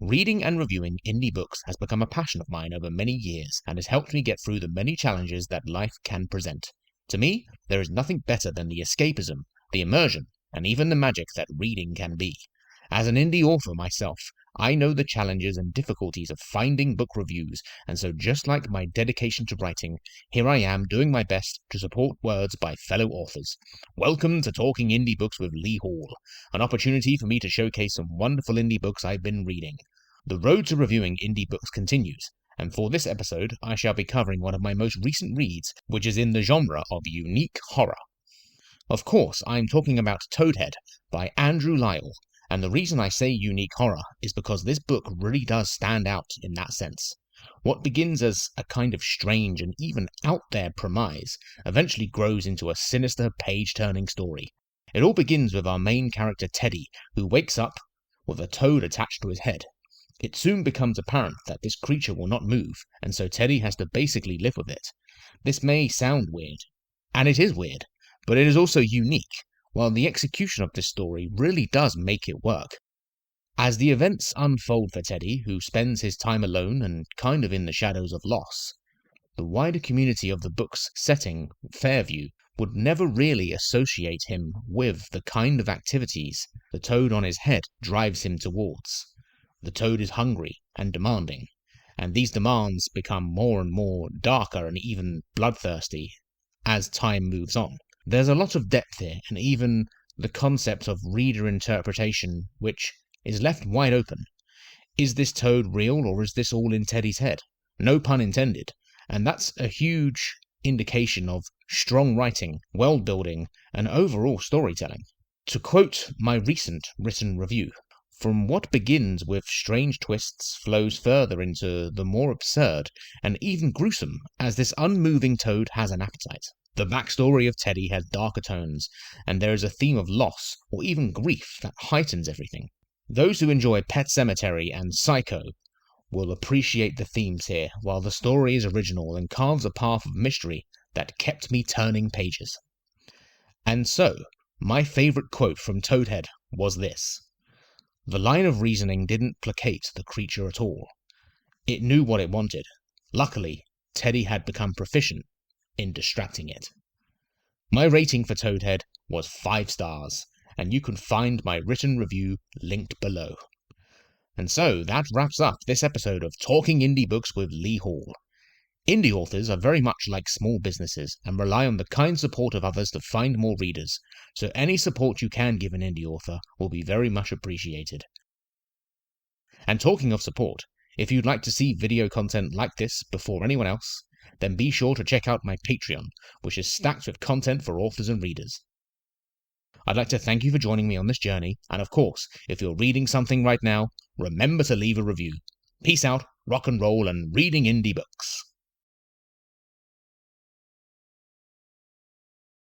Reading and reviewing indie books has become a passion of mine over many years and has helped me get through the many challenges that life can present. To me, there is nothing better than the escapism, the immersion, and even the magic that reading can be. As an indie author myself, I know the challenges and difficulties of finding book reviews, and so just like my dedication to writing, here I am doing my best to support words by fellow authors. Welcome to Talking Indie Books with Lee Hall, an opportunity for me to showcase some wonderful indie books I've been reading. The road to reviewing indie books continues, and for this episode I shall be covering one of my most recent reads, which is in the genre of unique horror. Of course, I'm talking about Toadhead by Andrew Lyall, and the reason I say unique horror is because this book really does stand out in that sense. What begins as a kind of strange and even out there premise eventually grows into a sinister page-turning story. It all begins with our main character Teddy, who wakes up with a toad attached to his head. It soon becomes apparent that this creature will not move, and so Teddy has to basically live with it. This may sound weird, and it is weird, but it is also unique, while the execution of this story really does make it work. As the events unfold for Teddy, who spends his time alone and kind of in the shadows of loss, the wider community of the book's setting, Fairview, would never really associate him with the kind of activities the toad on his head drives him towards. The toad is hungry and demanding, and these demands become more and more darker and even bloodthirsty as time moves on. There's a lot of depth here, and even the concept of reader interpretation, which is left wide open. Is this toad real, or is this all in Teddy's head? No pun intended, and that's a huge indication of strong writing, world building, and overall storytelling. To quote my recent written review, "From what begins with strange twists flows further into the more absurd and even gruesome, as this unmoving toad has an appetite. The backstory of Teddy has darker tones, and there is a theme of loss or even grief that heightens everything. Those who enjoy Pet Sematary and Psycho will appreciate the themes here, while the story is original and carves a path of mystery that kept me turning pages." And so, my favourite quote from Toadhead was this: "The line of reasoning didn't placate the creature at all. It knew what it wanted. Luckily, Teddy had become proficient in distracting it." My rating for Toadhead was 5 stars, and you can find my written review linked below. And so that wraps up this episode of Talking Indie Books with Lee Hall. Indie authors are very much like small businesses and rely on the kind support of others to find more readers, so any support you can give an indie author will be very much appreciated. And talking of support, if you'd like to see video content like this before anyone else, then be sure to check out my Patreon, which is stacked with content for authors and readers. I'd like to thank you for joining me on this journey, and of course, if you're reading something right now, remember to leave a review. Peace out, rock and roll, and reading indie books.